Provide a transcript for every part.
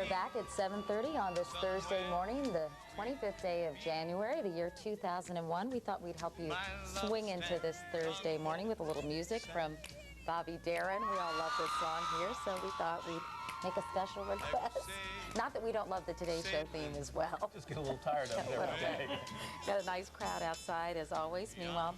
We're back at 7:30 on this Thursday morning, the 25th day of January, the year 2001. We thought we'd help you swing into this Thursday morning with a little music from Bobby Darin. We all love this song here, so we thought we'd make a special request. Not that we don't love the Today Show theme as well. Just get a little tired of it every day. Got a nice crowd outside as always. Meanwhile,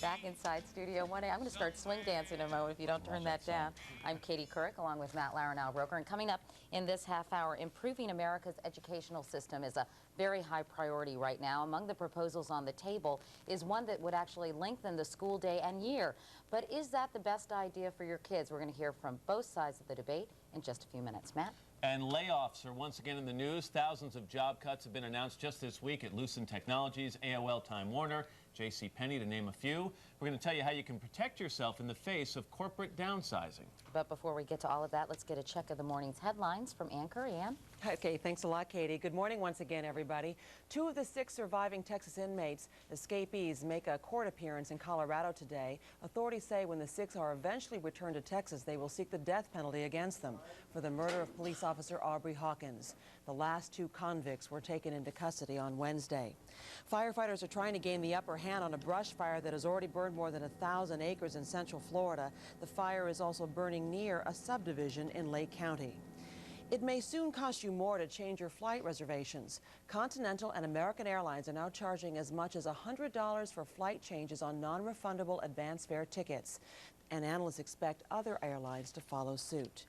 back inside Studio 1A. I'm going to start swing dancing in a moment if you don't turn that down. I'm Katie Couric along with Matt Lauer and Al Roker. And coming up in this half hour, improving America's educational system is a very high priority right now. Among the proposals on the table is one that would actually lengthen the school day and year. But is that the best idea for your kids? We're going to hear from both sides of the debate in just a few minutes. Matt? And layoffs are once again in the news. Thousands of job cuts have been announced just this week at Lucent Technologies, AOL, Time Warner, JCPenney, to name a few. We're going to tell you how you can protect yourself in the face of corporate downsizing. But before we get to all of that, let's get a check of the morning's headlines from anchor Ann. Okay, thanks a lot, Katie. Good morning once again, everybody. 2 of the 6 surviving Texas inmates, escapees, make a court appearance in Colorado today. Authorities say when the 6 are eventually returned to Texas, they will seek the death penalty against them for the murder of police officer Aubrey Hawkins. The last 2 convicts were taken into custody on Wednesday. Firefighters are trying to gain the upper hand on a brush fire that has already burned more than 1,000 acres in central Florida. The fire is also burning near a subdivision in Lake County. It may soon cost you more to change your flight reservations. Continental and American Airlines are now charging as much as $100 for flight changes on non-refundable advance fare tickets, and analysts expect other airlines to follow suit.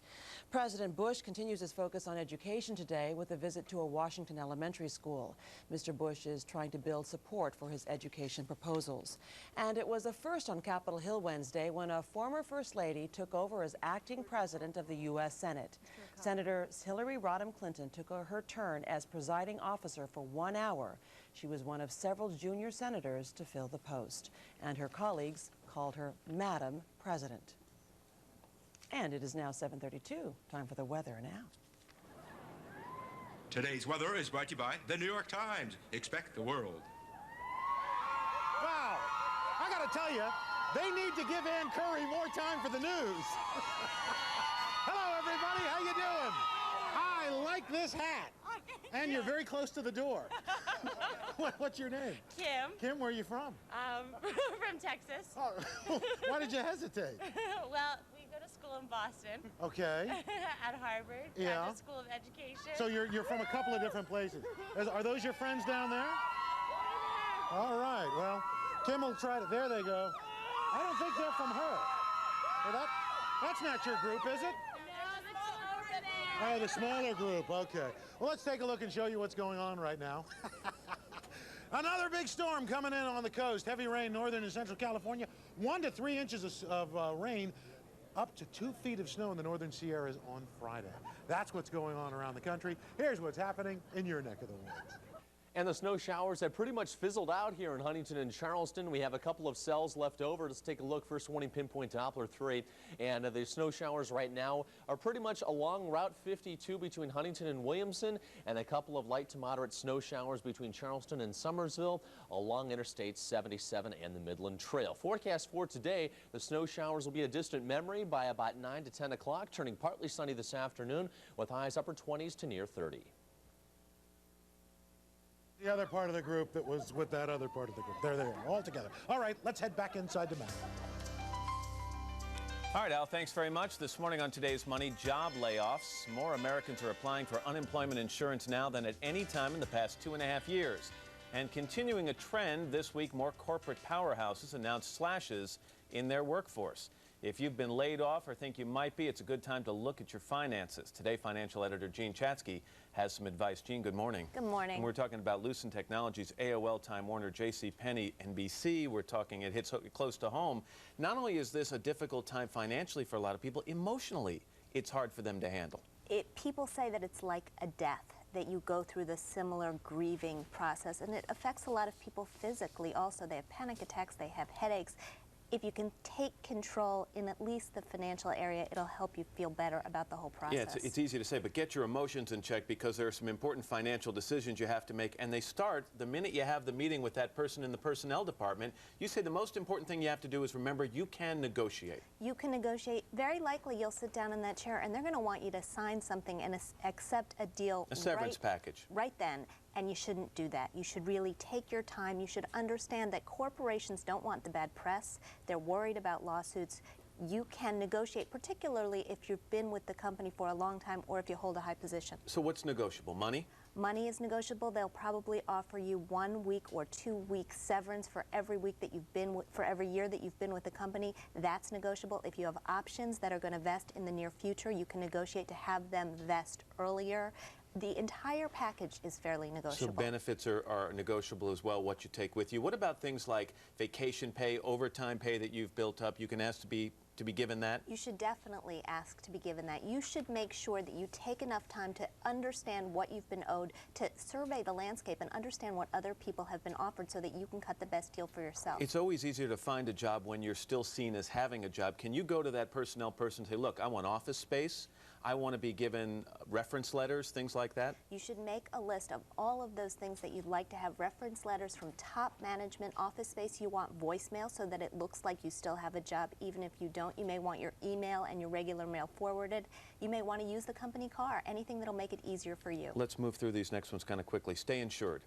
President Bush continues his focus on education today with a visit to a Washington elementary school. Mr. Bush is trying to build support for his education proposals. And it was a first on Capitol Hill Wednesday when a former First Lady took over as acting president of the U.S. Senate. Senator Hillary Rodham Clinton took her turn as presiding officer for 1 hour. She was one of several junior senators to fill the post, and her colleagues called her Madam President. And it is now 7:32. Time for the weather now. Today's weather is brought to you by the New York Times. Expect the world. Wow. I got to tell you, they need to give Ann Curry more time for the news. Hello, everybody. How you doing? I like this hat. And you're very close to the door. What's your name? Kim. Kim, where are you from? From Texas. Oh, why did you hesitate? Well, we go to school in Boston. Okay. At Harvard. Yeah. At the School of Education. So you're from a couple of different places. Are those your friends down there? All right. Well, Kim will try to. There they go. I don't think they're from her. Well, that's not your group, is it? Oh, the smaller group, okay. Well, let's take a look and show you what's going on right now. Another big storm coming in on the coast. Heavy rain, northern and central California. 1 to 3 inches of rain, up to 2 feet of snow in the northern Sierras on Friday. That's what's going on around the country. Here's what's happening in your neck of the woods. And the snow showers have pretty much fizzled out here in Huntington and Charleston. We have a couple of cells left over. Let's take a look. First warning, pinpoint Doppler 3. And the snow showers right now are pretty much along Route 52 between Huntington and Williamson, and a couple of light to moderate snow showers between Charleston and Summersville along Interstate 77 and the Midland Trail. Forecast for today, the snow showers will be a distant memory by about 9 to 10 o'clock, turning partly sunny this afternoon with highs upper 20s to near 30. The other part of the group that was with that other part of the group. There they are, all together. All right, let's head back inside the map. All right, Al, thanks very much. This morning on Today's Money, job layoffs. More Americans are applying for unemployment insurance now than at any time in the past 2.5 years. And continuing a trend, this week more corporate powerhouses announced slashes in their workforce. If you've been laid off or think you might be, it's a good time to look at your finances. Today, financial editor Jean Chatzky has some advice. Jean, good morning. Good morning. And we're talking about Lucent Technologies, AOL, Time Warner, JCPenney, NBC. We're talking, it hits close to home. Not only is this a difficult time financially for a lot of people, emotionally, it's hard for them to handle. People say that it's like a death, that you go through the similar grieving process, and it affects a lot of people physically also. They have panic attacks, they have headaches. if you can take control in at least the financial area, it'll help you feel better about the whole process. Yeah, it's easy to say, but get your emotions in check, because there are some important financial decisions you have to make, and they start the minute you have the meeting with that person in the personnel department. You say the most important thing you have to do is remember you can negotiate. You can negotiate. Very likely you'll sit down in that chair and they're going to want you to sign something and accept a deal. A severance package. Right then. And you shouldn't do that. You should really take your time. You should understand that corporations don't want the bad press. They're worried about lawsuits. You can negotiate, particularly if you've been with the company for a long time or if you hold a high position. So what's negotiable? Money? Money is negotiable. They'll probably offer you 1 week or 2 week severance for every week that you've been for every year that you've been with the company. That's negotiable. If you have options that are going to vest in the near future, you can negotiate to have them vest earlier. The entire package is fairly negotiable. So benefits are negotiable as well, what you take with you. What about things like vacation pay, overtime pay that you've built up? You can ask to be given that? You should definitely ask to be given that. You should make sure that you take enough time to understand what you've been owed, to survey the landscape and understand what other people have been offered so that you can cut the best deal for yourself. It's always easier to find a job when you're still seen as having a job. Can you go to that personnel person and say, look, I want office space, I want to be given reference letters, things like that? You should make a list of all of those things that you'd like to have. Reference letters from top management, office space. You want voicemail so that it looks like you still have a job even if you don't. You may want your email and your regular mail forwarded. You may want to use the company car, anything that'll make it easier for you. Let's move through these next ones kind of quickly. Stay insured.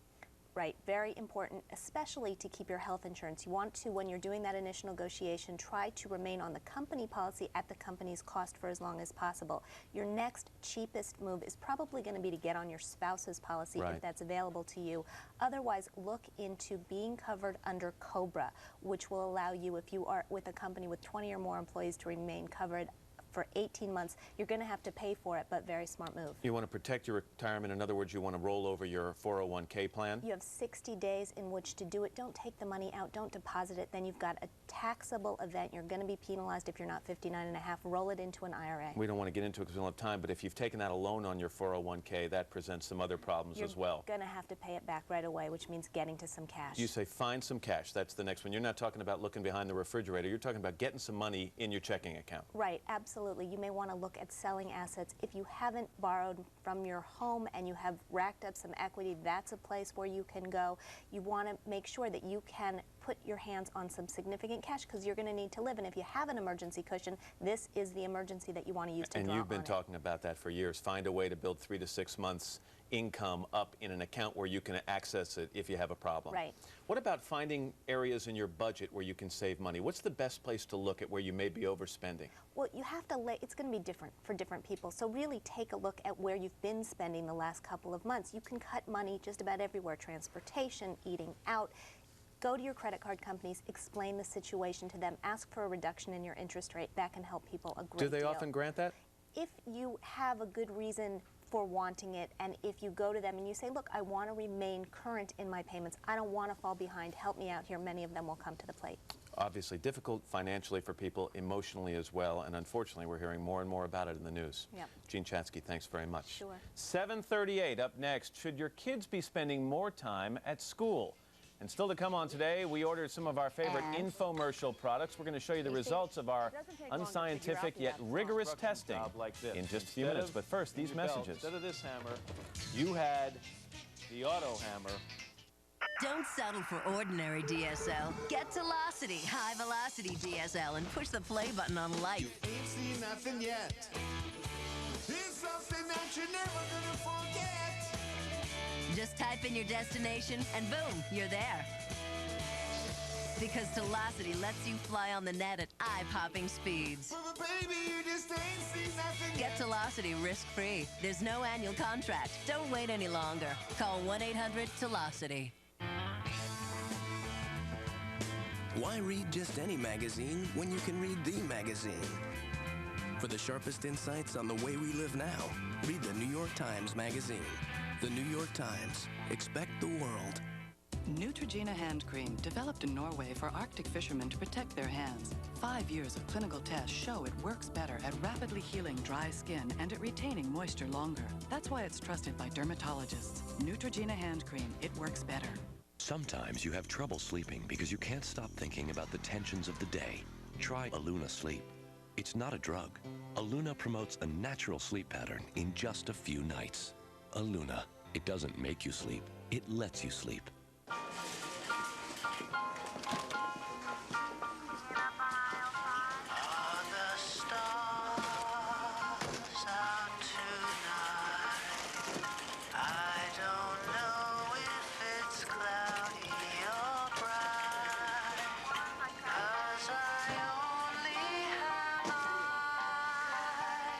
Right, very important, especially to keep your health insurance. You want to, when you're doing that initial negotiation, try to remain on the company policy at the company's cost for as long as possible. Your next cheapest move is probably going to be to get on your spouse's policy if that's available to you. Otherwise, look into being covered under COBRA, which will allow you, if you are with a company with 20 or more employees, to remain covered for 18 months. You're going to have to pay for it, but very smart move. You want to protect your retirement. In other words, you want to roll over your 401k plan. You have 60 days in which to do it. Don't take the money out. Don't deposit it. Then you've got a taxable event. You're going to be penalized if you're not 59 and a half. Roll it into an IRA. We don't want to get into it because we don't have time, but if you've taken out a loan on your 401k, that presents some other problems as well. You're going to have to pay it back right away, which means getting to some cash. You say find some cash. That's the next one. You're not talking about looking behind the refrigerator. You're talking about getting some money in your checking account. Right, absolutely. You may want to look at selling assets. If you haven't borrowed from your home and you have racked up some equity, that's a place where you can go. You want to make sure that you can put your hands on some significant cash because you're going to need to live. And if you have an emergency cushion, this is the emergency that you want to use to draw on it. And you've been talking about that for years. Find a way to build 3 to 6 months income up in an account where you can access it if you have a problem. Right. What about finding areas in your budget where you can save money? What's the best place to look at where you may be overspending? Well, you have to it's going to be different for different people. So really take a look at where you've been spending the last couple of months. You can cut money just about everywhere. Transportation, eating out. Go to your credit card companies, explain the situation to them, ask for a reduction in your interest rate. That can help people a great deal. Do they often grant that? If you have a good reason for wanting it, and if you go to them and you say, look, I want to remain current in my payments, I don't want to fall behind, help me out here, many of them will come to the plate. Obviously difficult financially for people, emotionally as well, and unfortunately we're hearing more and more about it in the news. Yep. Jean Chatzky, thanks very much. Sure. 7:38 up next. Should your kids be spending more time at school? And still to come on today, we ordered some of our favorite infomercial products. We're going to show you the results of our unscientific yet rigorous testing in just a few minutes. But first, these messages. Instead of this hammer, you had the auto hammer. Don't settle for ordinary DSL. Get Velocity, high velocity DSL, and push the play button on life. You ain't seen nothing yet. It's something that you're never gonna forget. Just type in your destination and boom, you're there. Because Velocity lets you fly on the net at eye-popping speeds. But baby, you just ain't seen nothing Get yet. Velocity risk-free. There's no annual contract. Don't wait any longer. Call 1-800-Velocity. Why read just any magazine when you can read the magazine? For the sharpest insights on the way we live now, read the New York Times Magazine. The New York Times. Expect the world. Neutrogena hand cream, developed in Norway for Arctic fishermen to protect their hands. 5 years of clinical tests show it works better at rapidly healing dry skin and at retaining moisture longer. That's why it's trusted by dermatologists. Neutrogena hand cream, it works better. Sometimes you have trouble sleeping because you can't stop thinking about the tensions of the day. Try Aluna Sleep. It's not a drug. Aluna promotes a natural sleep pattern in just a few nights. Aluna. It doesn't make you sleep. It lets you sleep.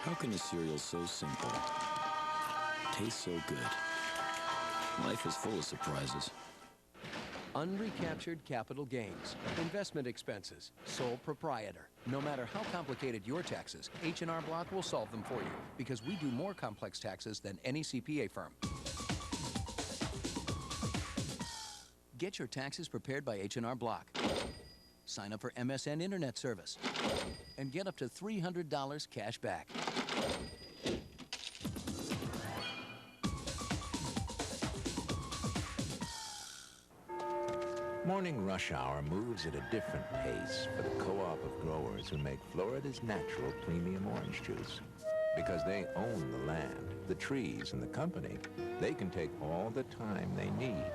How can a cereal so simple taste so good? Life is full of surprises. Unrecaptured capital gains, investment expenses, sole proprietor. No matter how complicated your taxes, H&R Block will solve them for you because we do more complex taxes than any CPA firm. Get your taxes prepared by H&R Block. Sign up for MSN Internet Service and get up to $300 cash back. Morning rush hour moves at a different pace for the co-op of growers who make Florida's natural premium orange juice. Because they own the land, the trees, and the company, they can take all the time they need.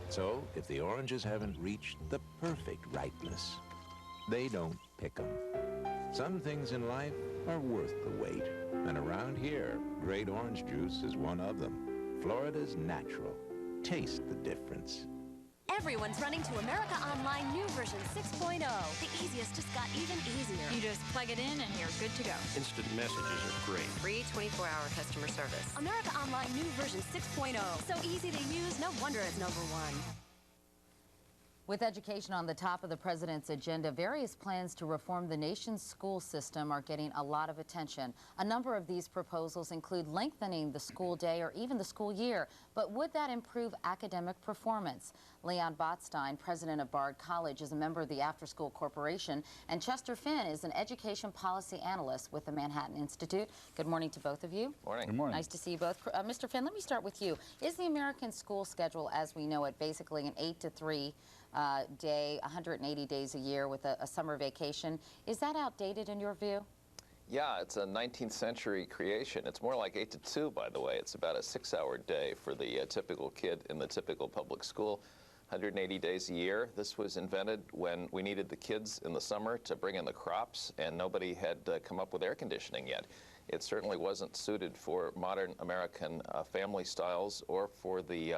So, if the oranges haven't reached the perfect ripeness, they don't pick them. Some things in life are worth the wait. And around here, great orange juice is one of them. Florida's natural. Taste the difference. Everyone's running to America Online new version 6.0. The easiest just got even easier. You just plug it in and you're good to go. Instant messages are great. Free 24-hour customer service. America Online new version 6.0. So easy to use, no wonder it's #1. With education on the top of the president's agenda, various plans to reform the nation's school system are getting a lot of attention. A number of these proposals include lengthening the school day or even the school year. But would that improve academic performance? Leon Botstein, president of Bard College, is a member of the After School Corporation, and Chester Finn is an education policy analyst with the Manhattan Institute. Good morning to both of you. Morning. Good morning. Nice to see you both. Mr. Finn, let me start with you. Is the American school schedule, as we know it, basically an 8 to 3 day, 180 days a year with a summer vacation, is that outdated in your view? Yeah, it's a 19th century creation. It's more like 8 to 2, by the way. It's about a 6-hour day for the typical kid in the typical public school. 180 days a year. This was invented when we needed the kids in the summer to bring in the crops, and nobody had come up with air conditioning yet. It certainly wasn't suited for modern American family styles or for the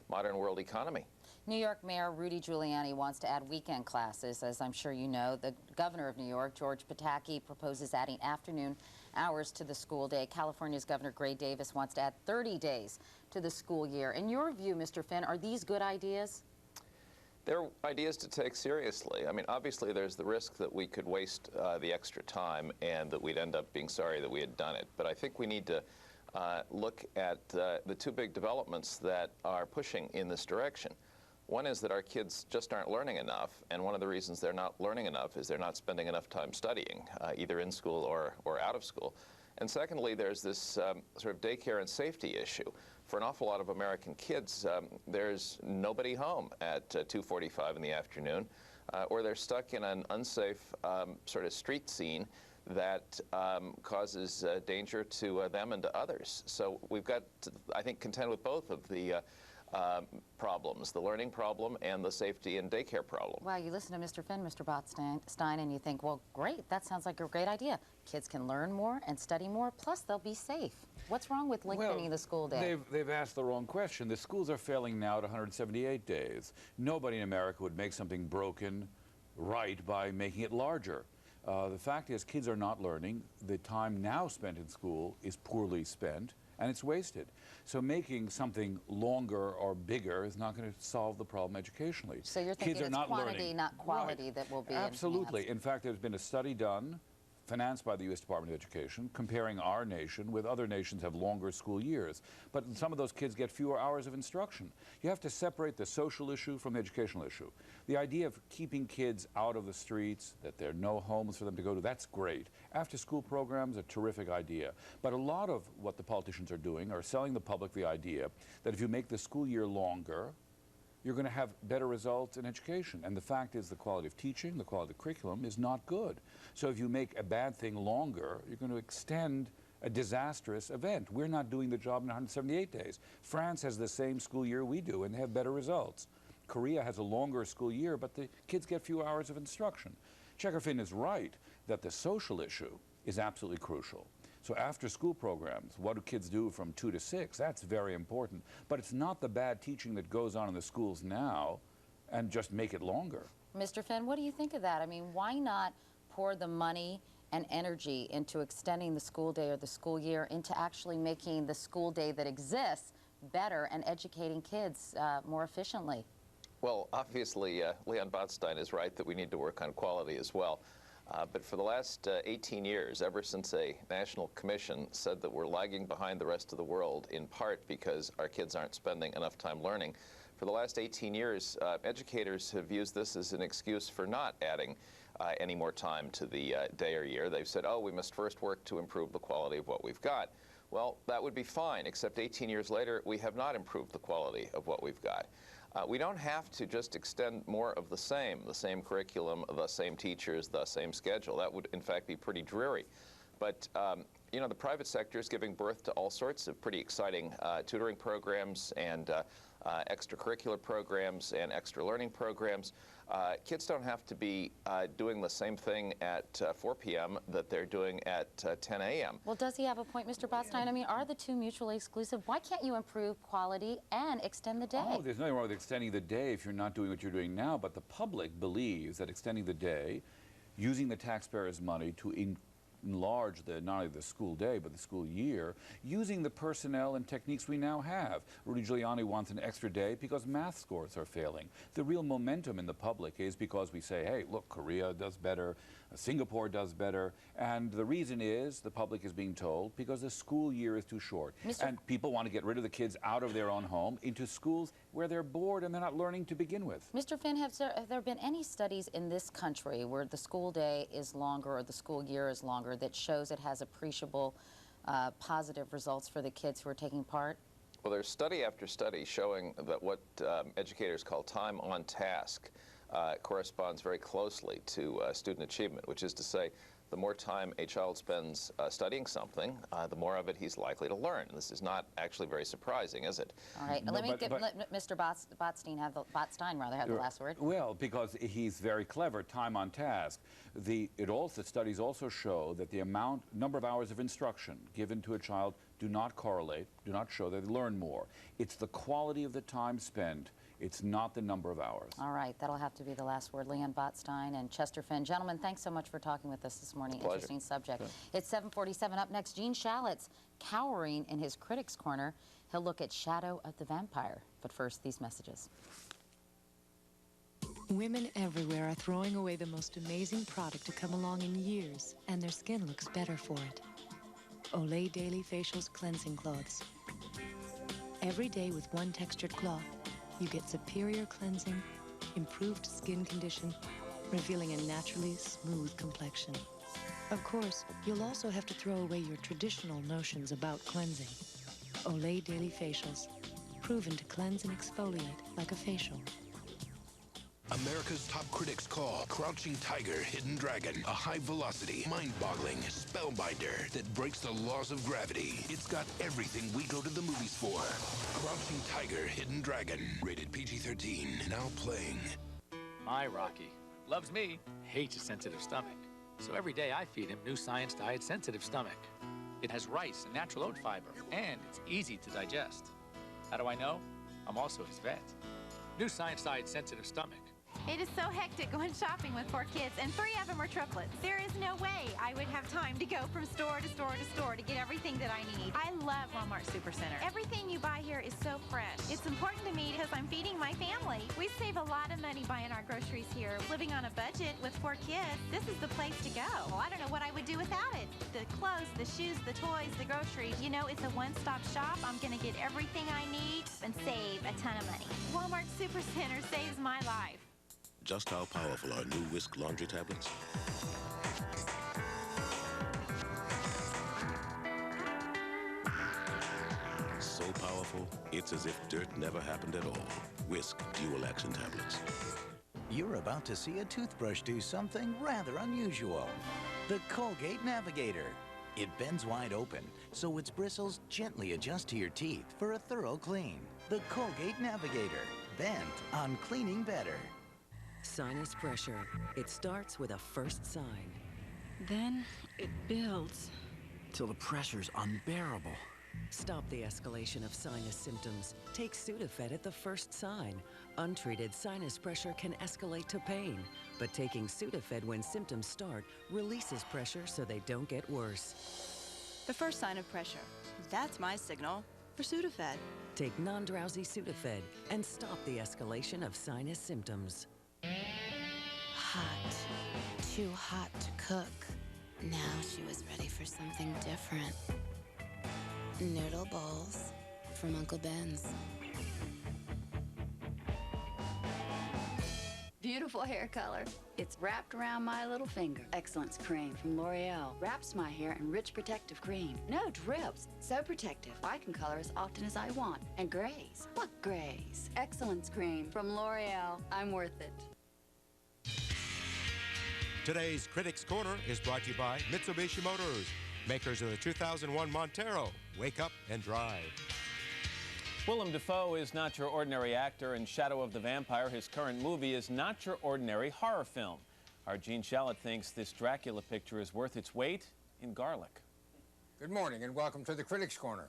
modern world economy. New York Mayor Rudy Giuliani wants to add weekend classes, as I'm sure you know. The governor of New York, George Pataki, proposes adding afternoon hours to the school day. California's Governor Gray Davis wants to add 30 days to the school year. In your view, Mr. Finn, are these good ideas? They're ideas to take seriously. I mean, obviously there's the risk that we could waste the extra time and that we'd end up being sorry that we had done it. But I think we need to look at the two big developments that are pushing in this direction. One is that our kids just aren't learning enough, and one of the reasons they're not learning enough is they're not spending enough time studying, either in school or out of school. And secondly, there's this sort of daycare and safety issue. For an awful lot of American kids, there's nobody home at 2:45 in the afternoon, or they're stuck in an unsafe sort of street scene that causes danger to them and to others. So we've got to, I think, contend with both of the problems, the learning problem and the safety and daycare problem. Well, you listen to Mr. Finn, Mr. Botstein, and you think, well, great, that sounds like a great idea. Kids can learn more and study more, plus they'll be safe. What's wrong with lengthening the school day? They've asked the wrong question. The schools are failing now at 178 days. Nobody in America would make something broken right by making it larger. The fact is, kids are not learning. The time now spent in school is poorly spent, and it's wasted. So making something longer or bigger is not going to solve the problem educationally. So you're thinking kids are it's not quantity, learning. not quality, Right. that will be Absolutely. enhanced. In fact, there's been a study done, financed by the U.S. Department of Education, comparing our nation with other nations have longer school years. But some of those kids get fewer hours of instruction. You have to separate the social issue from the educational issue. The idea of keeping kids out of the streets, that there are no homes for them to go to, that's great. After-school programs are a terrific idea. But a lot of what the politicians are doing are selling the public the idea that if you make the school year longer, you're going to have better results in education. And the fact is the quality of teaching, the quality of curriculum is not good. So if you make a bad thing longer, you're going to extend a disastrous event. We're not doing the job in 178 days. France has the same school year we do, and they have better results. Korea has a longer school year, but the kids get fewer hours of instruction. Checker-Finn is right that the social issue is absolutely crucial. So after school programs, what do kids do from 2 to 6? That's very important. But it's not the bad teaching that goes on in the schools now and just make it longer. Mr. Finn, what do you think of that? I mean, why not pour the money and energy into extending the school day or the school year into actually making the school day that exists better and educating kids more efficiently? Well, obviously, Leon Botstein is right that we need to work on quality as well. But for the last 18 years, ever since a national commission said that we're lagging behind the rest of the world, in part because our kids aren't spending enough time learning, for the last 18 years, educators have used this as an excuse for not adding any more time to the day or year. They've said, oh, we must first work to improve the quality of what we've got. Well, that would be fine, except 18 years later, we have not improved the quality of what we've got. We don't have to just extend more of the same curriculum, the same teachers, the same schedule. That would, in fact, be pretty dreary. But, you know, the private sector is giving birth to all sorts of pretty exciting tutoring programs and extracurricular programs and extra learning programs. Kids don't have to be doing the same thing at 4 p.m. that they're doing at 10 a.m. Well, does he have a point, Mr. Botstein? I mean, are the two mutually exclusive? Why can't you improve quality and extend the day? Oh, there's nothing wrong with extending the day if you're not doing what you're doing now, but the public believes that extending the day, using the taxpayers' money to enlarge not only the school day but the school year, using the personnel and techniques we now have. Rudy Giuliani wants an extra day because math scores are failing. The real momentum in the public is because we say, hey, look, Korea does better, Singapore does better, and the reason is the public is being told because the school year is too short. And people want to get rid of the kids out of their own home into schools where they're bored and they're not learning to begin with. Mr. Finn, have there been any studies in this country where the school day is longer or the school year is longer that shows it has appreciable positive results for the kids who are taking part? Well, there's study after study showing that what educators call time on task corresponds very closely to student achievement, which is to say, the more time a child spends studying something, the more of it he's likely to learn. And this is not actually very surprising, is it? All right, let Mr. Botstein have the last word. Well, because he's very clever, time on task. The studies also show that the number of hours of instruction given to a child do not correlate, do not show that they learn more. It's the quality of the time spent. It's not the number of hours. All right, that'll have to be the last word. Leon Botstein and Chester Finn. Gentlemen, thanks so much for talking with us this morning. Pleasure. Interesting subject. Sure. It's 7:47. Up next, Gene Shalit's cowering in his critics' corner. He'll look at Shadow of the Vampire. But first, these messages. Women everywhere are throwing away the most amazing product to come along in years, and their skin looks better for it. Olay Daily Facials Cleansing Cloths. Every day with one textured cloth, you get superior cleansing, improved skin condition, revealing a naturally smooth complexion. Of course, you'll also have to throw away your traditional notions about cleansing. Olay Daily Facials, proven to cleanse and exfoliate like a facial. America's top critics call Crouching Tiger, Hidden Dragon, a high-velocity, mind-boggling spellbinder that breaks the laws of gravity. It's got everything we go to the movies for. Crouching Tiger, Hidden Dragon, rated PG-13, now playing. My Rocky loves me, hates a sensitive stomach. So every day I feed him New Science Diet Sensitive Stomach. It has rice and natural oat fiber, and it's easy to digest. How do I know? I'm also his vet. New Science Diet Sensitive Stomach. It is so hectic going shopping with 4 kids, and 3 of them are triplets. There is no way I would have time to go from store to store to store to get everything that I need. I love Walmart Supercenter. Everything you buy here is so fresh. It's important to me because I'm feeding my family. We save a lot of money buying our groceries here. Living on a budget with 4 kids, this is the place to go. Well, I don't know what I would do without it. The clothes, the shoes, the toys, the groceries. You know, it's a one-stop shop. I'm going to get everything I need and save a ton of money. Walmart Supercenter saves my life. Just how powerful are new Whisk laundry tablets? So powerful powerful, it's as if dirt never happened at all. Whisk Dual Action Tablets. You're about to see a toothbrush do something rather unusual. The Colgate Navigator. It bends wide open, so its bristles gently adjust to your teeth for a thorough clean. The Colgate Navigator. Bent on cleaning better. Sinus pressure. It starts with a first sign. Then it builds. Till the pressure's unbearable. Stop the escalation of sinus symptoms. Take Sudafed at the first sign. Untreated sinus pressure can escalate to pain, but taking Sudafed when symptoms start releases pressure so they don't get worse. The first sign of pressure. That's my signal for Sudafed. Take non-drowsy Sudafed and stop the escalation of sinus symptoms. Hot. Too hot to cook. Now she was ready for something different. Noodle bowls from Uncle Ben's. Beautiful hair color. It's wrapped around my little finger. Excellence Cream from L'Oreal. Wraps my hair in rich protective cream. No drips. So protective. I can color as often as I want. And grays. What grays? Excellence Cream from L'Oreal. I'm worth it. Today's Critics Corner is brought to you by Mitsubishi Motors, makers of the 2001 Montero. Wake up and drive. Willem Dafoe is not your ordinary actor. In Shadow of the Vampire, his current movie is not your ordinary horror film. Our Gene Shalit thinks this Dracula picture is worth its weight in garlic. Good morning and welcome to the Critics Corner.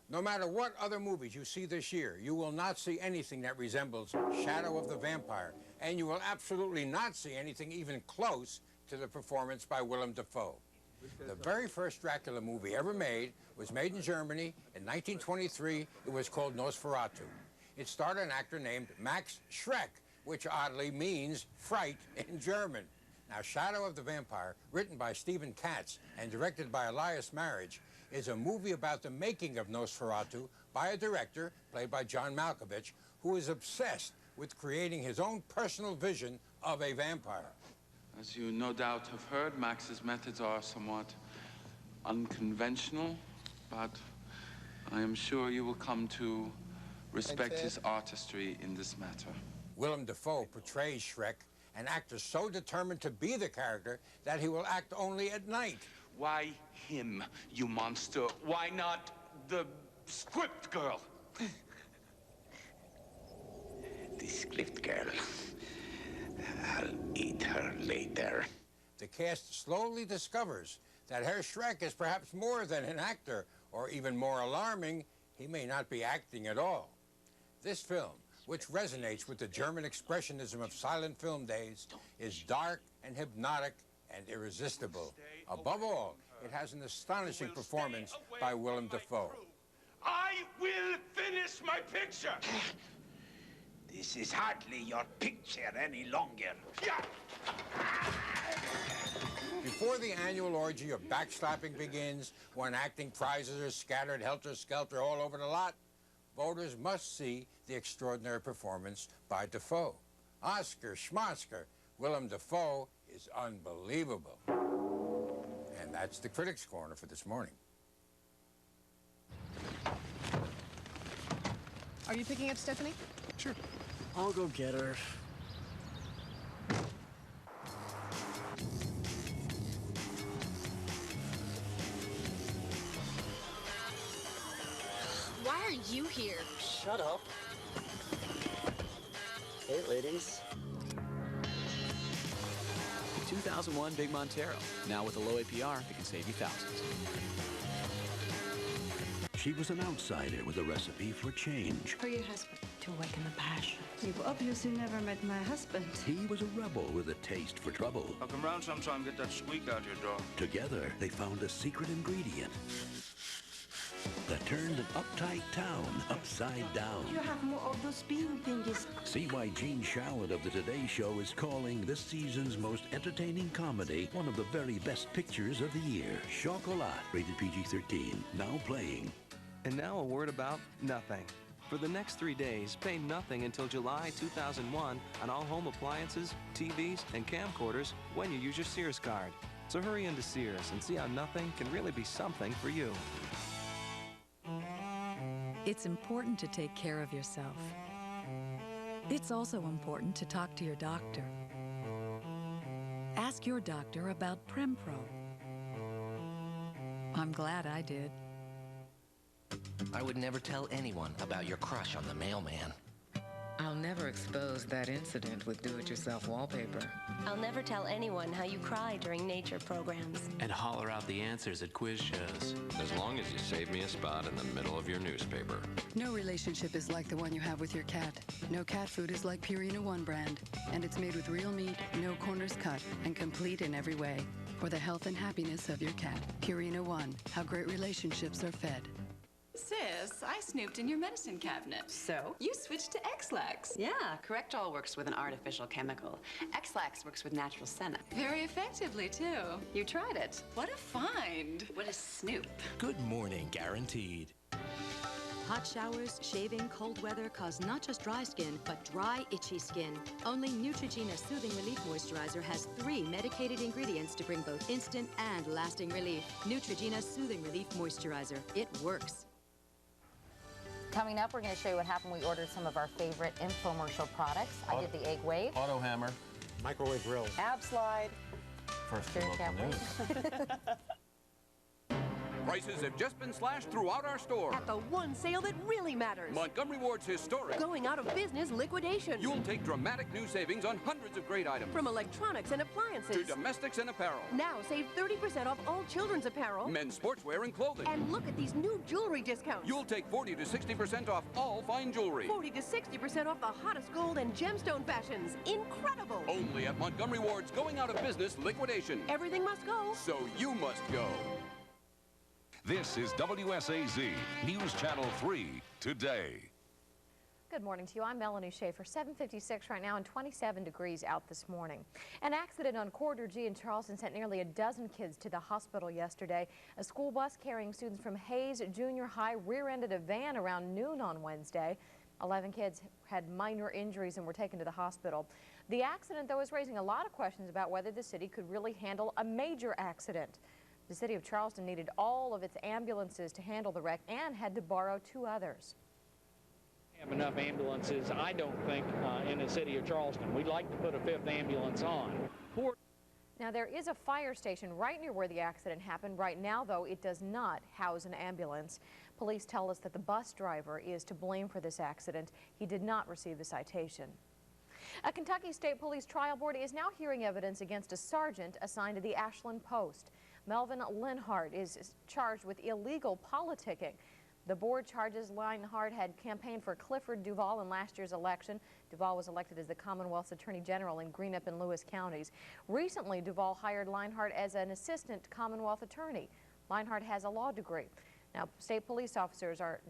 No matter what other movies you see this year, you will not see anything that resembles Shadow of the Vampire, and you will absolutely not see anything even close to the performance by Willem Dafoe. The very first Dracula movie ever made was made in Germany in 1923. It was called Nosferatu. It starred an actor named Max Schreck, which oddly means fright in German. Now, Shadow of the Vampire, written by Stephen Katz and directed by Elias Marriage, is a movie about the making of Nosferatu by a director, played by John Malkovich, who is obsessed with creating his own personal vision of a vampire. As you no doubt have heard, Max's methods are somewhat unconventional, but I am sure you will come to respect his artistry in this matter. Willem Dafoe portrays Schreck, an actor so determined to be the character that he will act only at night. Why him, you monster? Why not the script girl? The script girl. I'll eat her later. The cast slowly discovers that Herr Schreck is perhaps more than an actor, or even more alarming, he may not be acting at all. This film, which resonates with the German expressionism of silent film days, is dark and hypnotic and irresistible. Above all, it has an astonishing performance by Willem Dafoe. I will finish my picture! This is hardly your picture any longer. Before the annual orgy of backslapping begins, when acting prizes are scattered helter-skelter all over the lot, voters must see the extraordinary performance by Dafoe. Oscar Schmosker, Willem Dafoe is unbelievable. And that's the Critics Corner for this morning. Are you picking up Stephanie? Sure. I'll go get her. Why are you here? Shut up. Hey, ladies. The 2001 Big Montero. Now with a low APR, it can save you thousands. She was an outsider with a recipe for change. For your husband to awaken the passion. You've obviously never met my husband. He was a rebel with a taste for trouble. I'll come round sometime, get that squeak out your door. Together, they found a secret ingredient that turned an uptight town upside down. You have more of those bean thingies. See why Gene Shalit of the Today Show is calling this season's most entertaining comedy one of the very best pictures of the year. Chocolat, rated PG-13, now playing. And now a word about nothing. For the next 3 days, pay nothing until July 2001 on all home appliances, TVs, and camcorders when you use your Sears card. So hurry into Sears and see how nothing can really be something for you. It's important to take care of yourself. It's also important to talk to your doctor. Ask your doctor about Prempro. I'm glad I did. I would never tell anyone about your crush on the mailman. I'll never expose that incident with do-it-yourself wallpaper. I'll never tell anyone how you cry during nature programs. And holler out the answers at quiz shows. As long as you save me a spot in the middle of your newspaper. No relationship is like the one you have with your cat. No cat food is like Purina One brand. And it's made with real meat, no corners cut, and complete in every way. For the health and happiness of your cat. Purina One, how great relationships are fed. Sis, I snooped in your medicine cabinet. So? You switched to X-Lax. Yeah, Correctol works with an artificial chemical. X-Lax works with natural senna. Very effectively, too. You tried it. What a find. What a snoop. Good morning, guaranteed. Hot showers, shaving, cold weather cause not just dry skin, but dry, itchy skin. Only Neutrogena Soothing Relief Moisturizer has 3 medicated ingredients to bring both instant and lasting relief. Neutrogena Soothing Relief Moisturizer. It works. Coming up, we're going to show you what happened. We ordered some of our favorite infomercial products. I did the egg wave. Auto hammer. Microwave grill. Ab slide. First for local news. Prices have just been slashed throughout our store. At the one sale that really matters. Montgomery Ward's historic. Going out of business liquidation. You'll take dramatic new savings on hundreds of great items. From electronics and appliances. To domestics and apparel. Now save 30% off all children's apparel. Men's sportswear and clothing. And look at these new jewelry discounts. You'll take 40 to 60% off all fine jewelry. 40 to 60% off the hottest gold and gemstone fashions. Incredible. Only at Montgomery Ward's going out of business liquidation. Everything must go. So you must go. This is WSAZ, News Channel 3, today. Good morning to you. I'm Melanie Schaefer. 7:56 right now and 27 degrees out this morning. An accident on Corridor G in Charleston sent nearly a dozen kids to the hospital yesterday. A school bus carrying students from Hayes Junior High rear-ended a van around noon on Wednesday. 11 kids had minor injuries and were taken to the hospital. The accident, though, is raising a lot of questions about whether the city could really handle a major accident. The city of Charleston needed all of its ambulances to handle the wreck and had to borrow 2 others. Have enough ambulances, I don't think, in the city of Charleston. We'd like to put a 5th ambulance on. Now, there is a fire station right near where the accident happened. Right now, though, it does not house an ambulance. Police tell us that the bus driver is to blame for this accident. He did not receive a citation. A Kentucky State Police trial board is now hearing evidence against a sergeant assigned to the Ashland Post. Melvin Linhart is charged with illegal politicking. The board charges Linhart had campaigned for Clifford Duvall in last year's election. Duvall was elected as the Commonwealth's Attorney General in Greenup and Lewis counties. Recently, Duvall hired Linhart as an assistant Commonwealth attorney. Linhart has a law degree. Now, state police officers are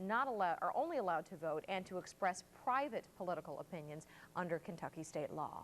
only allowed to vote and to express private political opinions under Kentucky state law.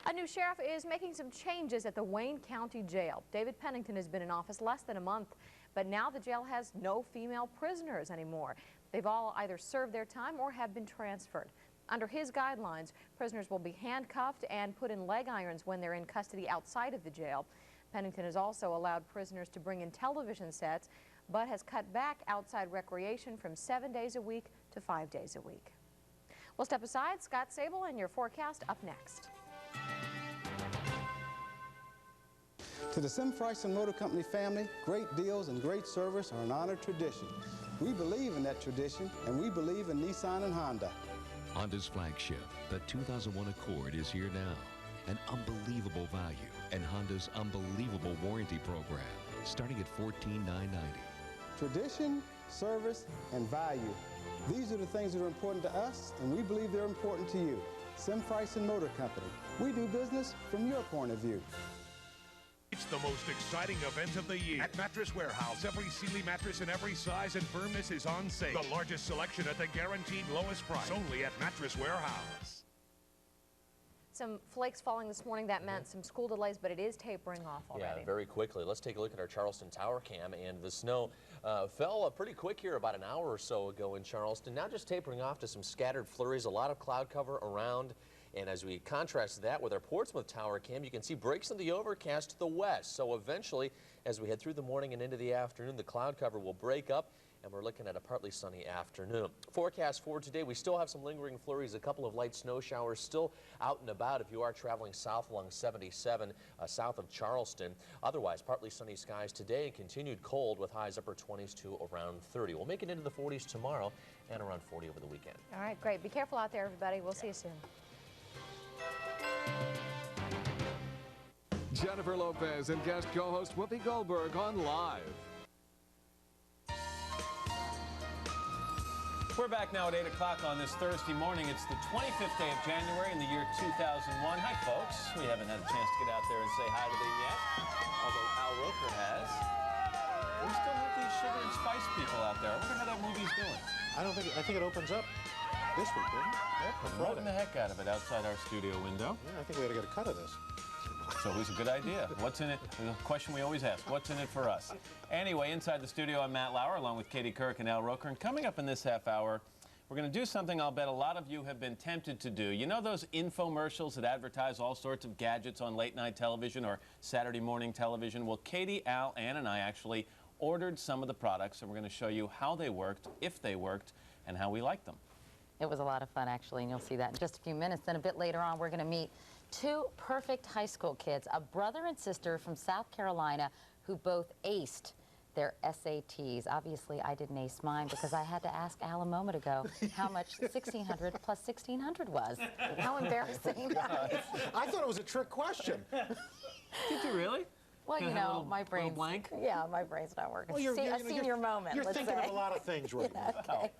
A new sheriff is making some changes at the Wayne County Jail. David Pennington has been in office less than a month, but now the jail has no female prisoners anymore. They've all either served their time or have been transferred. Under his guidelines, prisoners will be handcuffed and put in leg irons when they're in custody outside of the jail. Pennington has also allowed prisoners to bring in television sets, but has cut back outside recreation from 7 days a week to 5 days a week. We'll step aside. Scott Sable and your forecast up next. To the Sim Freiston Motor Company family, great deals and great service are an honored tradition. We believe in that tradition, and we believe in Nissan and Honda. Honda's flagship, the 2001 Accord, is here now. An unbelievable value and Honda's unbelievable warranty program, starting at $14,990. Tradition, service, and value. These are the things that are important to us, and we believe they're important to you. Sim Freiston Motor Company. We do business from your point of view. It's the most exciting event of the year. At Mattress Warehouse, every Sealy mattress in every size and firmness is on sale. The largest selection at the guaranteed lowest price. Only at Mattress Warehouse. Some flakes falling this morning. That meant some school delays, but it is tapering off already. Yeah, very quickly. Let's take a look at our Charleston Tower cam, and the snow fell pretty quick here about an hour or so ago in Charleston. Now just tapering off to some scattered flurries, a lot of cloud cover around And as we contrast that with our Portsmouth tower cam, you can see breaks in the overcast to the west. So eventually, as we head through the morning and into the afternoon, the cloud cover will break up, and we're looking at a partly sunny afternoon. Forecast for today, we still have some lingering flurries, a couple of light snow showers still out and about if you are traveling south along 77 south of Charleston. Otherwise, partly sunny skies today and continued cold with highs upper 20s to around 30. We'll make it into the 40s tomorrow and around 40 over the weekend. All right, great. Be careful out there, everybody. We'll see you soon. Jennifer Lopez and guest co-host Whoopi Goldberg on Live. We're back now at 8 o'clock on this Thursday morning. It's the 25th day of January in the year 2001. Hi, folks. We haven't had a chance to get out there and say hi to them yet, although Al Roker has. We still have these sugar and spice people out there. I wonder how that movie's doing. I think it opens up this week, doesn't it? They're promoting the heck out of it outside our studio window. Yeah, I think we ought to get a cut of this. It's always a good idea. What's in it? The question we always ask, what's in it for us? Anyway, inside the studio, I'm Matt Lauer, along with Katie Kirk and Al Roker. And coming up in this half hour, we're going to do something I'll bet a lot of you have been tempted to do. You know those infomercials that advertise all sorts of gadgets on late-night television or Saturday morning television? Well, Katie, Al, Ann, and I actually ordered some of the products, and we're going to show you how they worked, if they worked, and how we like them. It was a lot of fun, actually, and you'll see that in just a few minutes. Then a bit later on, we're going to meet two perfect high school kids, a brother and sister from South Carolina who both aced their SATs. Obviously, I didn't ace mine because I had to ask Al a moment ago how much 1,600 plus 1,600 was. How embarrassing. I thought it was a trick question. Did you really? Well, you know, my brain's blank. Yeah, my brain's not working. Well, a senior moment. You're let's thinking say. of a lot of things right now. Okay.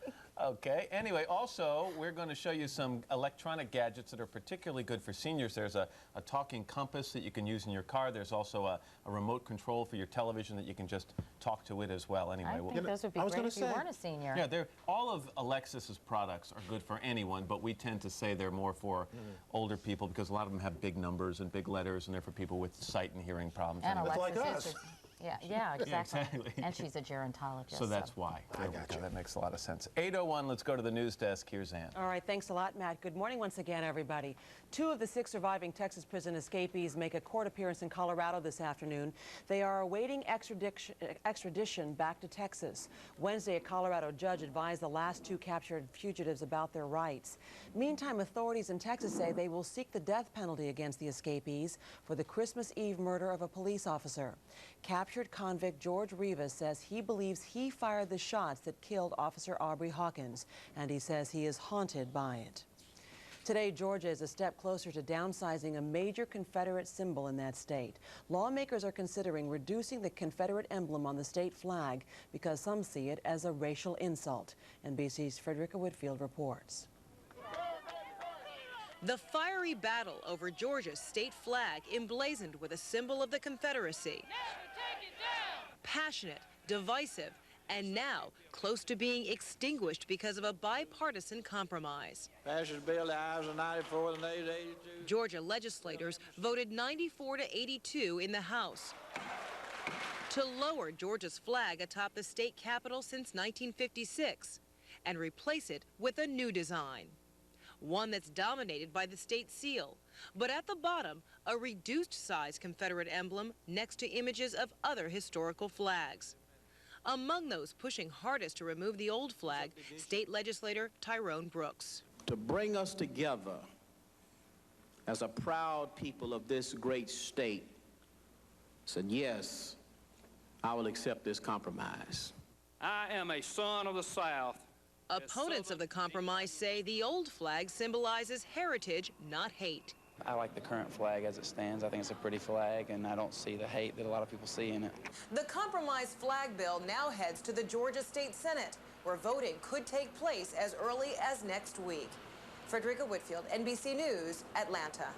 Okay. Anyway, also, we're going to show you some electronic gadgets that are particularly good for seniors. There's a talking compass that you can use in your car. There's also a remote control for your television that you can just talk to it as well. Anyway, I think those would be great if you weren't a senior. Yeah, all of Alexis's products are good for anyone, but we tend to say they're more for older people because a lot of them have big numbers and big letters, and they're for people with sight and hearing problems. And anyway. Alexis like us. Yeah, exactly. Exactly. And she's a gerontologist. So that's why. I got you. That makes a lot of sense. 8:01, let's go to the news desk. Here's Ann. All right, thanks a lot, Matt. Good morning once again, everybody. 2 of the 6 surviving Texas prison escapees make a court appearance in Colorado this afternoon. They are awaiting extradition back to Texas. Wednesday, a Colorado judge advised the last 2 captured fugitives about their rights. Meantime, authorities in Texas say they will seek the death penalty against the escapees for the Christmas Eve murder of a police officer. Captured convict George Rivas says he believes he fired the shots that killed Officer Aubrey Hawkins, and he says he is haunted by it. Today, Georgia is a step closer to downsizing a major Confederate symbol in that state. Lawmakers are considering reducing the Confederate emblem on the state flag because some see it as a racial insult. NBC's Frederica Whitfield reports. The fiery battle over Georgia's state flag emblazoned with a symbol of the Confederacy. Passionate, divisive, and now close to being extinguished because of a bipartisan compromise. Passes bill, the ayes are 94, the nays 82. Georgia legislators voted 94 to 82 in the House to lower Georgia's flag atop the state capitol since 1956 and replace it with a new design. One that's dominated by the state seal, but at the bottom, a reduced-size Confederate emblem next to images of other historical flags. Among those pushing hardest to remove the old flag, state legislator Tyrone Brooks. To bring us together as a proud people of this great state, said, yes, I will accept this compromise. I am a son of the South. Opponents of the compromise say the old flag symbolizes heritage, not hate. I like the current flag as it stands. I think it's a pretty flag, and I don't see the hate that a lot of people see in it. The compromise flag bill now heads to the Georgia State Senate, where voting could take place as early as next week. Frederica Whitfield, NBC News, Atlanta.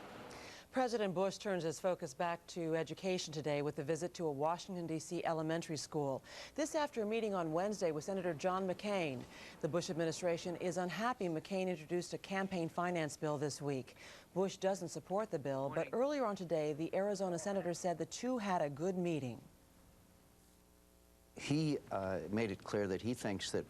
President Bush turns his focus back to education today with a visit to a Washington, D.C. elementary school. This after a meeting on Wednesday with Senator John McCain. The Bush administration is unhappy McCain introduced a campaign finance bill this week. Bush doesn't support the bill, but earlier on today, the Arizona senator said the two had a good meeting. He made it clear that he thinks that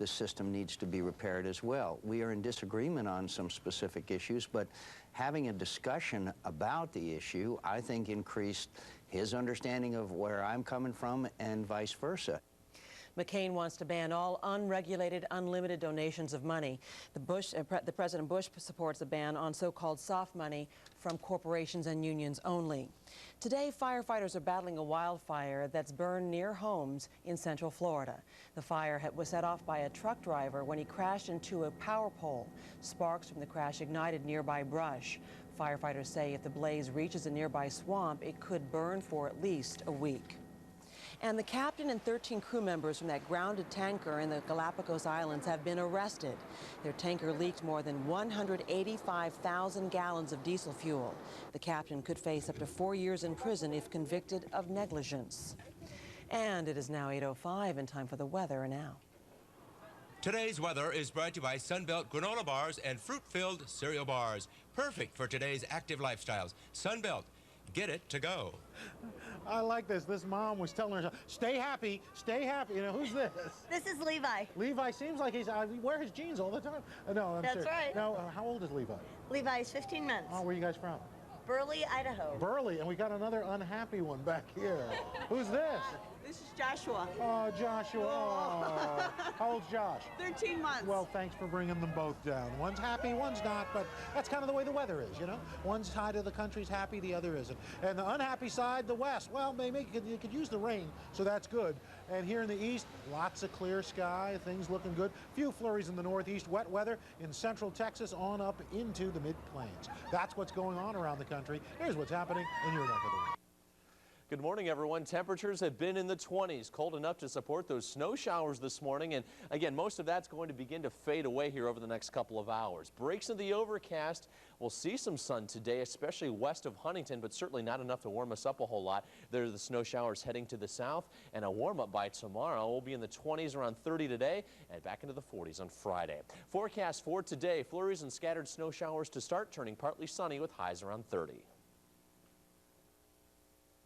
the system needs to be repaired as well. We are in disagreement on some specific issues, but having a discussion about the issue, I think, increased his understanding of where I'm coming from and vice versa. McCain wants to ban all unregulated, unlimited donations of money. The President Bush supports a ban on so-called soft money from corporations and unions only. Today, firefighters are battling a wildfire that's burned near homes in Central Florida. The fire was set off by a truck driver when he crashed into a power pole. Sparks from the crash ignited nearby brush. Firefighters say if the blaze reaches a nearby swamp, it could burn for at least a week. And the captain and 13 crew members from that grounded tanker in the Galapagos Islands have been arrested. Their tanker leaked more than 185,000 gallons of diesel fuel. The captain could face up to 4 years in prison if convicted of negligence. And it is now 8:05 and time for the weather now. Today's weather is brought to you by Sunbelt granola bars and fruit-filled cereal bars. Perfect for today's active lifestyles. Sunbelt, get it to go. I like this. This mom was telling her, stay happy, stay happy. You know, who's this? This is Levi. Levi seems like he's, we wear his jeans all the time. No, I'm That's serious. right. Now, how old is Levi? Levi's 15 months. Oh, where are you guys from? Burley, Idaho. Burley, and we got another unhappy one back here. Who's this? This is Joshua. Oh, Joshua. Oh. How old's Josh? 13 months. Well, thanks for bringing them both down. One's happy, one's not, but that's kind of the way the weather is, you know? One side of the country's happy, the other isn't. And the unhappy side, the west, well, maybe you could use the rain, so that's good. And here in the east, lots of clear sky, things looking good. Few flurries in the northeast, wet weather in central Texas on up into the mid-plains. That's what's going on around the country. Here's what's happening in your neck of the woods. Good morning, everyone. Temperatures have been in the 20s, cold enough to support those snow showers this morning. And again, most of that's going to begin to fade away here over the next couple of hours. Breaks in the overcast. We'll see some sun today, especially west of Huntington, but certainly not enough to warm us up a whole lot. There are the snow showers heading to the south, and a warm-up by tomorrow. We'll be in the 20s, around 30 today, and back into the 40s on Friday. Forecast for today, flurries and scattered snow showers to start, turning partly sunny with highs around 30.